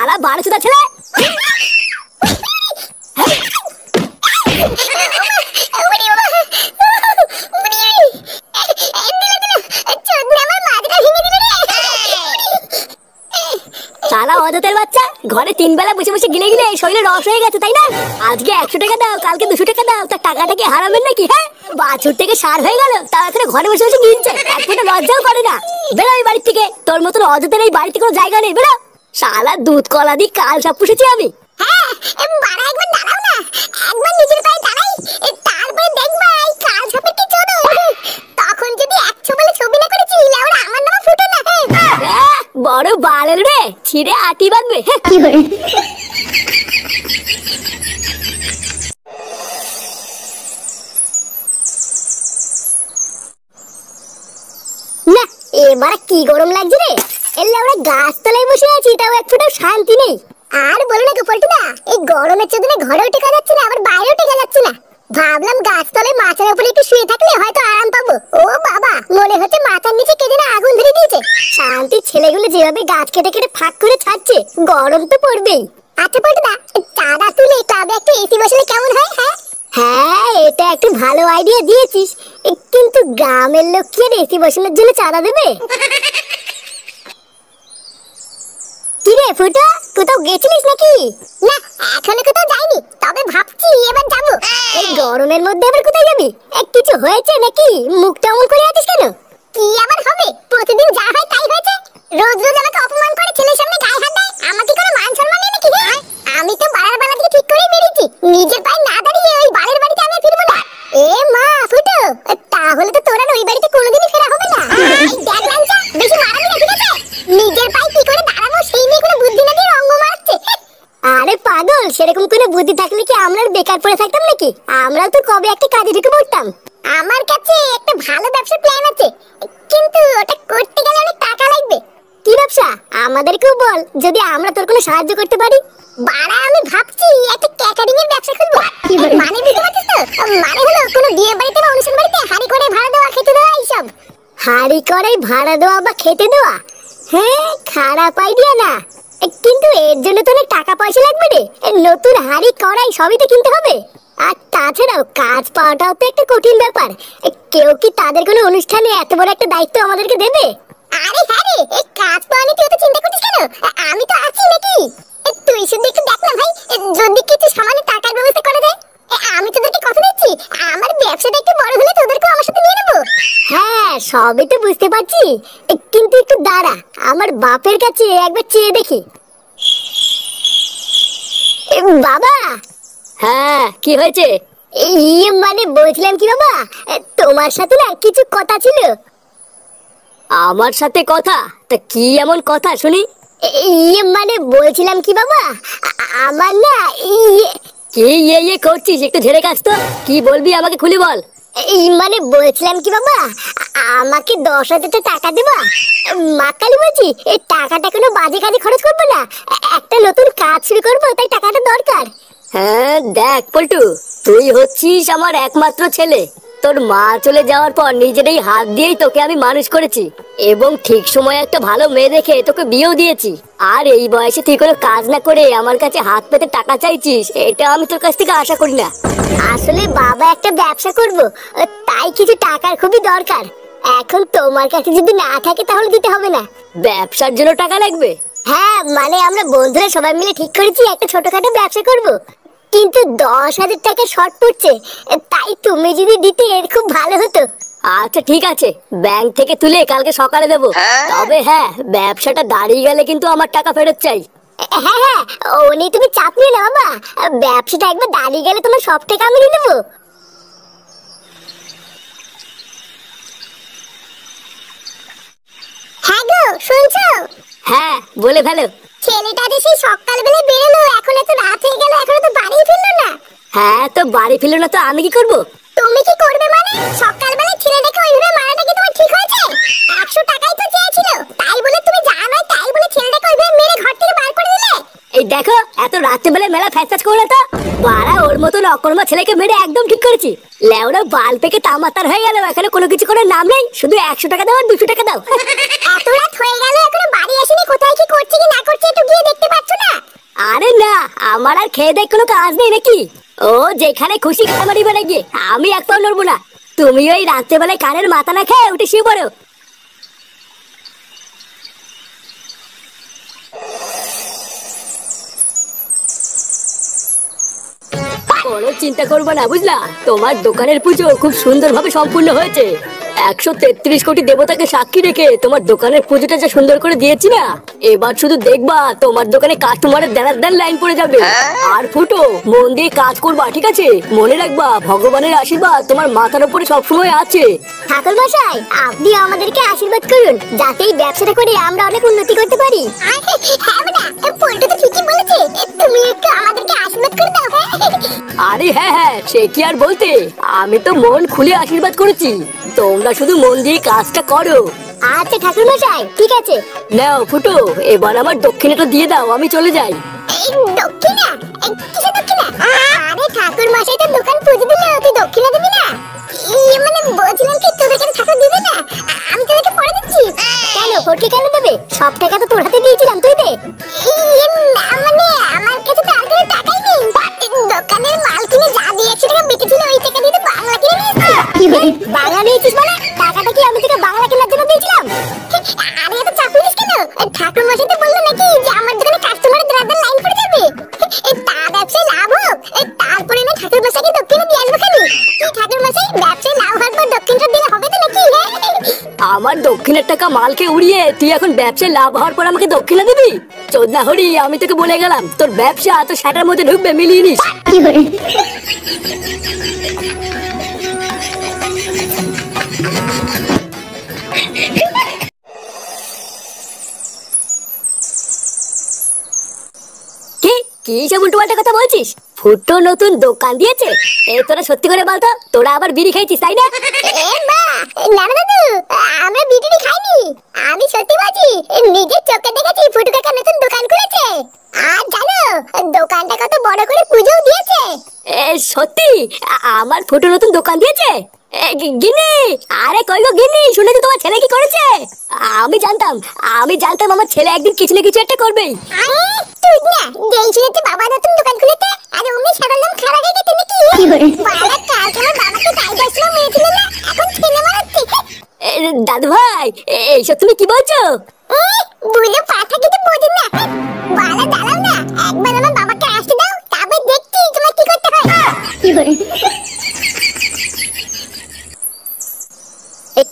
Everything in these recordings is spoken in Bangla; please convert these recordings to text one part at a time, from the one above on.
শালা বারোচোদা ছেলে। শালা অযথের বাচ্চা, ঘরে 3 বেলা বসে বসে গিলে গিলে শরীরে রস হয়ে গেছে তাই না? আজকে 100 টাকা দাও, কালকে 200 টাকা দাও, তার টাকাটা কি হারাবেন নাকি? হ্যাঁ, বাছুর থেকে সার হয়ে গেল, তাড়াতাড়ি ঘরে বসে বসে গিলছে, এক ফোঁটা লজ্জাও করে না। বেরো এই বাড়ির থেকে, তোর মতন অযথের এই বাড়িতে কোনো জায়গা নেই, বেরো। শালা দুধ কলা দিয়ে কাল সাপ পুষেছি আমি। হ্যাঁ, বাড়া একবার দাঁড়াও না, একবার নিজের পায়ে দাঁড়াই, তারপরে দেখবা এই কাল সাপের কি চোদন। তখন যদি 100 বলে ছবি না করেছি, লেওড়া আমার নাম ফুটো না। বড় বালের রে, ছিঁড়ে আটি বাঁধবে। কি করে না, এবার কি গরম লাগছে রে। এলে আমরা গাছতলায় বসে আছি, তাও এক ফোঁটাও শান্তি নেই। আর বলো না গোপালটুদা, এই গরমের চোদনে ঘরেও টেকা যাচ্ছে না, আবার বাইরেও টেকা যাচ্ছে না। ভাবলাম গাছতলায় মাচার উপরে একটু শুয়ে থাকলে হয়তো আরাম পাবো। ও বাবা, মনে হচ্ছে মাথার নিচে কে যেন আগুন ধরে দিয়েছে। শান্তির ছেলেগুলো যেভাবে গাছ কেটে কেটে ফাঁক করে ছাড়ছে, গরম তো পড়বেই। আচ্ছা পল্টুদা, চাঁদা তুলে ক্লাবে একটা এসি বসালে কেমন হয়? হ্যাঁ, এটা একটু ভালো আইডিয়া দিয়েছিস, কিন্তু গ্রামের লোক কি আর এসি বসানোর জন্য চাঁদা দেবে? কি রে ফুটো, কোথাও গেছিলিস নাকি? না, এখনো কোথাও যাইনি, তবে ভাবছি এবার যাবো। এই গরমের মধ্যে আবার কোথায় যাবি? কিছু হয়েছে নাকি? মুখটা অমন করে আছিস কেন? কি আবার হবে, প্রতিদিন যা হয় তাই হয়েছে। রোজ রোজ আমাকে অপমান করে ছেলের সামনে গায়ে হাত দেয়, আমাকে কোনো মান সম্মান নেই নাকি? আমি তো বাড়ার বেলা থেকে ঠিক করেই বেরিয়েছি, নিজের পায়ে না দাঁড়িয়ে ওই বাড়ির বাড়িতে আমি ফিরবো না। এ মা ফুটো, তাহলে তো তোরা ওই বাড়িতে কোনোদিনই ফেরা হবে না। দেখ লাঞ্চা, বেশি মারাবি না, ঠিক আছে? নিজের পায়ে কি করে দাঁড়াবো সেই নিয়ে কোনো বুদ্ধি না দিয়ে রঙ্গ মারছে। আরে পাগল, সেরকম কোনো বুদ্ধি থাকলে কি আমরা বেকার পড়ে থাকতাম নাকি? আমরাও তো কবে একটা কাজে ঢুকে পড়তাম। আমার কাছে একটা ভালো ব্যবসার প্ল্যান আছে, কিন্তু ওটা করতে গেলে অনেক টাকা লাগবে। কি ব্যবসা? আমাদেরকেও বল, যদি আমরা তোর কোনো সাহায্য করতে পারি। বাড়া, আমি ভাবছি একটা ক্যাটারিং এর ব্যবসা খুলবো। মানে বুঝতে পারছিস তো? মানে হলো কোনো বিয়ে বাড়িতে বা অনুষ্ঠান বাড়িতে হাঁড়ি করে ভাড়া দেওয়া, খেতে দেওয়া, এইসব। হাঁড়ি করে ভাড়া দেওয়া বা খেতে দেওয়া? হ্যাঁ, খারাপ আইডিয়া না, কিন্তু এর জন্য তো অনেক টাকা পয়সা লাগবে রে। নতুন হাঁড়ি কড়াই সবই তো কিনতে হবে। আর তাছাড়াও কাজ পাওয়াটাও তো একটা কঠিন ব্যাপার। কেউ কি তাদের কোনো অনুষ্ঠানে এত বড় একটা দায়িত্ব আমাদেরকে দেবে? আরে হ্যাঁ রে, এই কাজ পাওয়া নিয়ে তুই তো চিন্তা করছিস কেন? আমি তো আছি নাকি? তুই শুধু একটু দেখ না ভাই, যদি কিছু সামান্য টাকার ব্যবস্থা করে দেয়। আমি তোদেরকে কথা দিচ্ছি, আমার ব্যবসাটা একটু বড় হলে তোদেরকেও আমার সাথে নিয়ে নেবো। হ্যাঁ, সবই তো বুঝতে পারছি, কিন্তু একটু দাঁড়া, আমার বাপের কাছে একবার চেয়ে দেখি। বাবা। হ্যাঁ, কি হয়েছে? মানে বলছিলাম কি বাবা, তোমার সাথে না কিছু কথা ছিল। আমার সাথে কথা? তা কি এমন কথা শুনি? মানে বলছিলাম কি বাবা, আমার না কি করছিস? একটু ঝেড়ে কাজ তো, কি বলবি আমাকে খুলি বল। মানে বলছিলাম কি বাবা, আমাকে 10,000 টাকা দেবা? মা কালী বলছি, এই টাকাটা কোনো বাজে কাজে খরচ করবো না, একটা নতুন কাজ শুরু করবো, তাই টাকাটা দরকার। হ্যাঁ দেখ পল্টু, তুই হচ্ছিস আমার একমাত্র ছেলে। তোর মা চলে যাওয়ার পর নিজের এই হাত দিয়েই তোকে আমি মানুষ করেছি, এবং ঠিক সময় একটা ভালো মেয়ে দেখে তোকে বিয়েও দিয়েছি। আর এই বয়সে তুই কোনো কাজ না করে আমার কাছে হাত পেতে টাকা চাইছিস, এটা আমি তোর কাছ থেকে আশা করি না। আসলে বাবা একটা ব্যবসা করব, তাই কিছু টাকার খুবই দরকার। এখন তোমার কাছে যদি না থাকে তাহলে দিতে হবে না। ব্যবসার জন্য টাকা লাগবে? হ্যাঁ, মানে আমরা বন্ধুরা সবাই মিলে ঠিক করেছি একটা ছোটখাটো ব্যবসা করব, কিন্তু 10,000 টাকা শর্ট পড়ছে, তাই তুমি যদি দিতে এর খুব ভালো হতো। আচ্ছা ঠিক আছে, ব্যাংক থেকে তুলে কালকে সকালে দেবো। তবে হ্যাঁ, ব্যবসাটা দাঁড়িয়ে গেলে কিন্তু আমার টাকা ফেরত চাই। হ্যাঁ হ্যাঁ, ও নিয়ে তুমি চাপ নিও না বাবা, ব্যবসাটা একবার দাঁড়িয়ে গেলে তোমার সব টাকা আমি দিয়ে দেবো। হ্যাঁ গো, শুনছো? হ্যাঁ, বলে ফেলো। ছেলেটা যে সেই সকালবেলা বেরোলো, এখন এত রাত হয়ে গেল, এখনো তো বাড়ি ফিরলো না। হ্যাঁ, তো বাড়ি ফিরলো না তো আমি কি করবো? তুমি কি করবে মানে? সকালবেলা ছেলেটাকে ওইভাবে মারাটা কি তোমার ঠিক হয়েছে? 100 টাকাই তো চেয়েছিল, তাই বলে তুমি যা নয় তাই বলে ছেলেটাকে ওইভাবে মেরে ঘর থেকে বার করে দিলে। এই দেখো, এত রাত্রেবেলা মেলা ফ্যাস করো তো। বাড়া, ওর মতন অকর্মা ছেলেকে মেরে একদম ঠিক করেছি। লেওরা বাল পেকে তামাতার হয়ে গেল, এখানে কোনো কিছু করার নাম নেই, শুধু 100 টাকা দাও আর 200 টাকা দাও। এত রাত হয়ে গেল, এখনো বাড়ি আসেনি, কোথায় কি করছে কি না করছে একটু গিয়ে দেখতে পাচ্ছ না? আমার আর খেয়ে দেখ কোনো কাজ নেই নাকি? ও যেখানে খুশি খামারি বেড়ে গিয়ে আমি এক পাও নড়বো না। তুমি ওই রাত্রেবেলায় কানের মাথা না খেয়ে উঠে শুয়ে পড়ো। কোনো চিন্তা করবো না বুঝলা, তোমার দোকানের পুজো খুব সুন্দরভাবে সম্পূর্ণ হয়েছে। 133 কোটি দেবতাকে সাক্ষী রেখে তোমার দোকানের পুজোটা যা সুন্দর করে দিয়েছি না, এবার শুধু দেখবা তোমার দোকানে কাস্টমারের দেড় দেড় লাইন পড়ে যাবে। আর ফুটো, মন দিয়ে কাজ করবা, ঠিক আছে? মনে রাখবা ভগবানের আশীর্বাদ তোমার মাথার উপরে সবসময় আছে। ঠাকুর মশাই, আপনি আমাদেরকে আশীর্বাদ করুন যাতে এই ব্যবসাটা করে আমরা অনেক উন্নতি করতে পারি। হ্যাঁ বেটা, পল্টু তো ঠিকই বলেছে, তুমি একটু আমাদেরকে আশীর্বাদ করে দাও। আরে হ্যাঁ হ্যাঁ, সে কি আর বলতে, আমি তো মন খুলে আশীর্বাদ করেছি। তোমরা শুধু মন দিয়ে কাজটা করো। আচ্ছা ঠাকুর মশাই, ঠিক আছে। নাও ফুটো, এবার আমার দক্ষিণাটা দিয়ে দাও, আমি চলে যাই। এই দক্ষিণা? কিসের দক্ষিণা? আরে ঠাকুর মশাই তো দোকান পুজো দিলে, তুই দক্ষিণা দিবি না? মানে বলছিলাম কি, তোদের কাছে ঠাকুর দিবে না? আমি তোদেরকে পরে দিচ্ছি। কেন ফটকে কেন দেবে? সব টাকা তো তোর হাতে দিয়েছিলাম, তুই দে। মানে আমার কাছে তো আর কোনো টাকাই নেই। দোকানের মাল কিনে যা দিয়ে 100 টাকা বেঁচেছিল ওই টাকা দিয়ে তো বাংলা কিনে নিয়েছিস। বাংলা নিয়েছিস মানে? টাকাটা কি আমি তোকে বাংলা কেনার জন্য দিয়েছিলাম? আরে এত চাপ নিস কেন? ঠাকুর মশাই তো বললো নাকি যে আমার দোকানে কাস্টমারের দাঁড়াতে লাইন পড়ে যাবে। তা ব্যবসায় লাভ হোক, তারপরে না ঠাকুর মশাইকে দক্ষিণা দিয়ে আসবো খালি। তুই ঠাকুর মশাই ব্যবসায় লাভ হওয়ার পর দক্ষিণটা দিলে হবে তো নাকি? আমার দক্ষিণের টাকা মালকে উড়িয়ে তুই এখন ব্যবসায় লাভ হওয়ার পর আমাকে দক্ষিণা দিবি? চোদনা হরি, আমি তোকে বলে গেলাম তোর ব্যবসা তো সেটার মধ্যে ঢুকবে, মিলিয়ে নিস। কি সব উল্টোপাল্টা কথা বলছিস? ফুটো নতুন দোকান দিয়েছে? এই তোরা সত্যি করে বলতো, তোরা আবার বিড়ি খাইছিস তাই না? এ মা, না না দাদু, আমরা বিড়ি খাইনি। আমি সত্যি বলছি, নিজের চোখে দেখেছি ফুটু কাকা নতুন দোকান খুলেছে। আর জানো দোকানটা কত বড় করে পুজোও দিয়েছে। সত্যি? আমার ফুটো নতুন দোকান দিয়েছে? গিন্নি, আরে কই গো গিন্নি, শুনেছি তোমার ছেলে কি করেছে? আমি জানতাম আমার ছেলে একদিন কিছু না কিছু একটা করবেই। আরে তুই না যেই শুনেছি বাবা নতুন দোকান খুলেছে, আর অমনি সারা নাম খারাপ হয়ে গেছে নাকি? বাবা কালকে আমার বাবাকে তাই দর্শন মেরেছিল না, এখন ছেলে মারাচ্ছে। দাদু ভাই, এইসব তুমি কি বলছো? বুঝে পাঠা কিছু বোঝেন না। বালা দাঁড়াও না, একবার আমার বাবাকে আসতে দাও, তারপর দেখছি তোমার কি করতে হয়।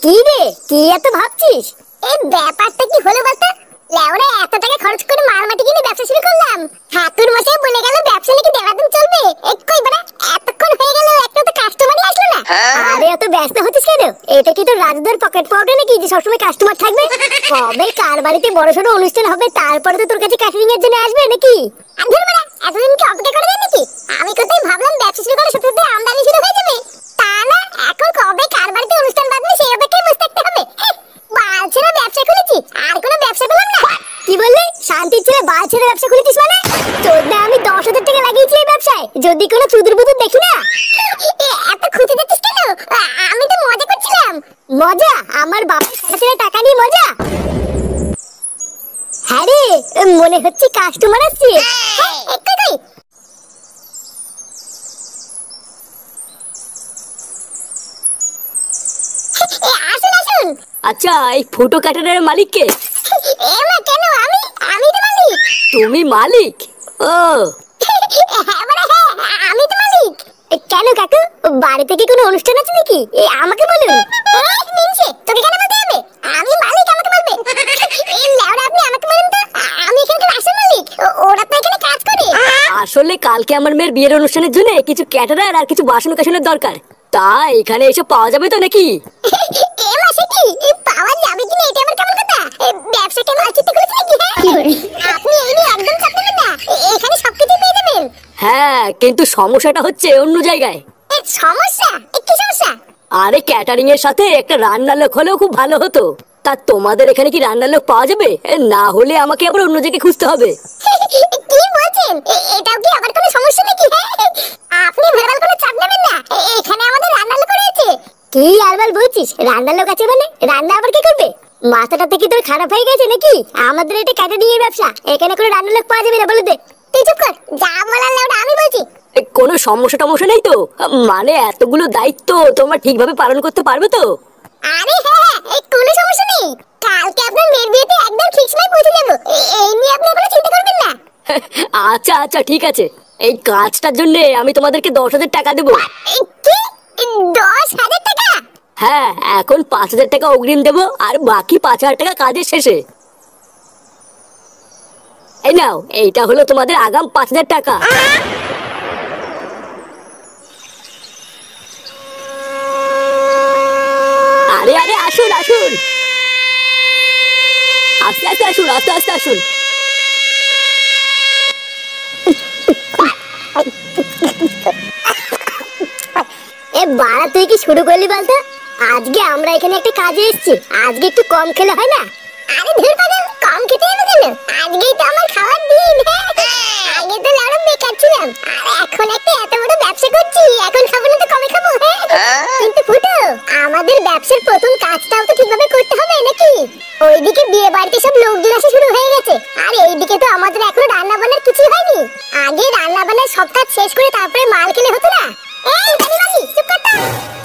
কি রে, কি এত ভাবছিস? এই ব্যাপারটা কি হলো বলতো? লেওরা এত টাকা খরচ করে মাল মাটি কিনে ব্যবসা শুরু করলাম, ঠাকুর মশাই বলে গেল ব্যবসা নাকি দেড়দিন চলবে। কই বড়া, এতক্ষণ হয়ে গেল একটা তো কাস্টমারই আসলো না। আরে এত ব্যস্ত হচ্ছিস কেন? এটা কি তোর রাজুদার পকেট পাউডার নাকি যে সবসময় কাস্টমার থাকবে? কবে কার বাড়িতে বড়সড় অনুষ্ঠান হবে তারপরে তো তোর কাছে ক্যাটারিং এর জন্য আসবে নাকি? আন্ধুর বড়া, এতদিন কি অপেক্ষা করে দেয় নাকি? আমি কোথায় ভাবলাম ব্যবসা শুরু করে সাথে সাথে আমদানি শুরু হয়ে যাবে। তা না, এখন কবে কার বাড়িতে অনুষ্ঠান বাঁধবে সেই অপেক্ষায় বসে থাকতে হবে। বালছেরা ব্যবসা খুলেছি, আর কোনো ব্যবসা পেলাম না। কি বললি? শান্তির ছেলে বালছেরা ব্যবসা খুলেছিস মানে? তোর না আমি 10,000 টাকা লাগিয়েছি এই ব্যবসায়, যদি কোনো চুদুর বুদুর দেখি না। এত খুঁজে দিচ্ছিস কেন? আমি তো মজা করছিলাম। মজা? আমার বাবার কাছে টাকা নিয়ে মজা? হ্যাঁ রে, মনে হচ্ছে কাস্টমার আসছে। কই আসুন আসুন। আচ্ছা, এই ফুটো ক্যাটারের মালিক কে? এমা কেন? আমি তো মালিক। তুমি মালিক? ও আমি তো মালিক। কেন কাকু, বাড়িতে কি কোনো অনুষ্ঠান আছে নাকি? আমাকে বলুন। মিনছে তোকে কেন বলতে হবে? আমি মালিক, আমাকে বলবে। এই লেওড়া, আপনি আমাকে বলুন তো, আমি এখানকার আসল মালিক, ওরা তো এখানে কাজ করে। আসলে কালকে আমার মেয়ের বিয়ের অনুষ্ঠানের জন্য কিছু ক্যাটারার আর কিছু বাসন কাসনের দরকার, তা এখানে এসে পাওয়া যাবে তো নাকি? এ মাসে কি পাওয়া যাবে কিনা এটা আমার কেমন কথা? ব্যবসা কেন আছিতে করেছে নাকি? আপনি এই নিয়ে একদম চাপ নেবেন না, এখানে সবকিছু পেয়ে যাবেন। হ্যাঁ, কিন্তু সমস্যাটা হচ্ছে অন্য জায়গায়। সমস্যা? কি সমস্যা? আরে ক্যাটারিং এর সাথে একটা রান্নার লোক হলেও খুব ভালো হতো। তা তোমাদের এখানে কি রান্নার লোক পাওয়া যাবে? না হলে আমাকে আবার অন্য জায়গায় খুঁজতে হবে। কি বলছেন? এটাও কি আবার কোনো সমস্যা নাকি? আপনি ভেরাল কোনো চাপ নেবেন না, এখানে আমাদের রান্নার লোক রয়েছে। কি আরবাল বলছিস? রান্নার লোক আছে মানে? রান্না আবার কি করবে? মাথাটা থেকে তোর খারাপ হয়ে গেছে নাকি? আমাদের এটা ক্যাটারিং এর ব্যবসা, এখানে কোনো রান্নার লোক পাওয়া যাবে না, বলে দে। তুই চুপ কর, যা বলার লেওড়া আমি বলছি। কোনো সমস্যা টমস্যা নেই তো? মানে এতগুলো দায়িত্ব তোমরা ঠিকভাবে পালন করতে পারবে তো? আরে হ্যাঁ, এই কোনো সমস্যা নেই। কালকে আপনার মেয়ের বিয়েতে একদম ঠিক সময় পৌঁছে যাবো, এই নিয়ে আপনি কোনো চিন্তা করবেন না। আচ্ছা আচ্ছা ঠিক আছে, এই কাজটার জন্য আমি তোমাদেরকে 10,000 টাকা দেবো। কি? 10,000 টাকা? হ্যাঁ, এখন 5,000 টাকা অগ্রিম দেবো আর বাকি 5,000 টাকা কাজের শেষে। এই নাও, এইটা হলো তোমাদের আগাম 5,000 টাকা। আরে আরে আসুন আসুন, আস্তে আস্তে আসুন, আস্তে আস্তে আসুন। এ বাড়া, তুই কি শুরু করলি বলতো? আজকে আমরা এখানে একটা কাজে এসেছি, আজকে একটু কম খেলে হয় না? আরে ধুর পাগল, কম খেতে হবে কেন? আজকেই তো আমার খাওয়ার দিন। আগে তো লাড়া বেকার ছিলাম, আর এখন একটা এত বড় ব্যবসা করছি, এখন খাবো না তো কবে খাবো? কিন্তু ফুটো, আমাদের ব্যবসার প্রথম কাজটাও তো ঠিকভাবে করতে হবে নাকি? ওইদিকে বিয়ে বাড়িতে সব লোকজন আসা শুরু হয়ে গেছে, আর এইদিকে তো আমাদের এখনো রান্না বান্নার কিছুই হয়নি। আগে রান্না বান্নার সব কাজ শেষ করে তারপরে মাল কিনে হতো না? এই কানিবালি, চুপ কর তো।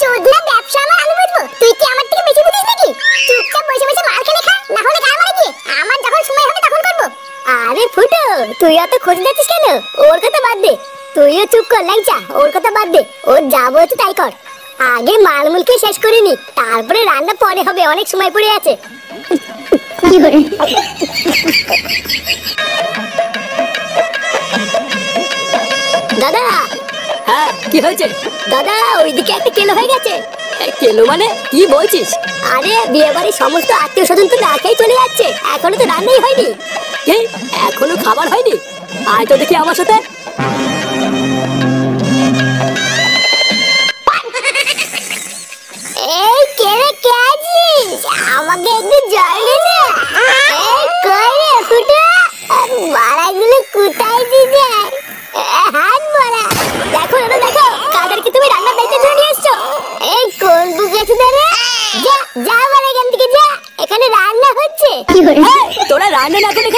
চোদনা ব্যবসা আমার আমি বুঝবো, তুই কি আমার থেকে বেশি বুঝিস নাকি? চুপচাপ বসে বসে মাল কিনে খা, না হলে গায়ে মারি গিয়ে। আমার যখন সময় হবে তখন করবো। আরে ফুটো, তুই এত খোঁজ দিচ্ছিস কেন? ওর কথা বাদ দে, তুইও চুপ কর ল্যাংচা, ওর কথা বাদ দে। ওর যা বলছে তাই কর। আগে মালমুলকে শেষ করে নি, তারপরে রান্না পরে হবে, অনেক সময় পড়ে আছে। দাদা। হ্যাঁ, কি হয়েছে? দাদা, ওইদিকে একটা কেলো হয়ে গেছে। কেলো মানে কি বলছিস? আরে বিয়ে বাড়ির সমস্ত আত্মীয় স্বজন তো না খেয়ে চলে যাচ্ছে, এখনো তো রান্নাই হয়নি। কি? এখনো খাবার হয়নি? আয় তো দেখি আমার সাথে। এই কে রে, কে আছিস? আমাকে একটু জল দে না। এই কই রে ফুটো, বাড়াগুলো কোথায় দিয়ে হাত বড়া? দেখো দাদা, দেখো কাদেরকে তুমি রান্নার দায়িত্ব ধরে নিয়ে এসছো। এই কোন বুকেছে রে? যা যা, বাড়া এখান থেকে যা, এখানে রান্না হচ্ছে। তোরা রান্না না করে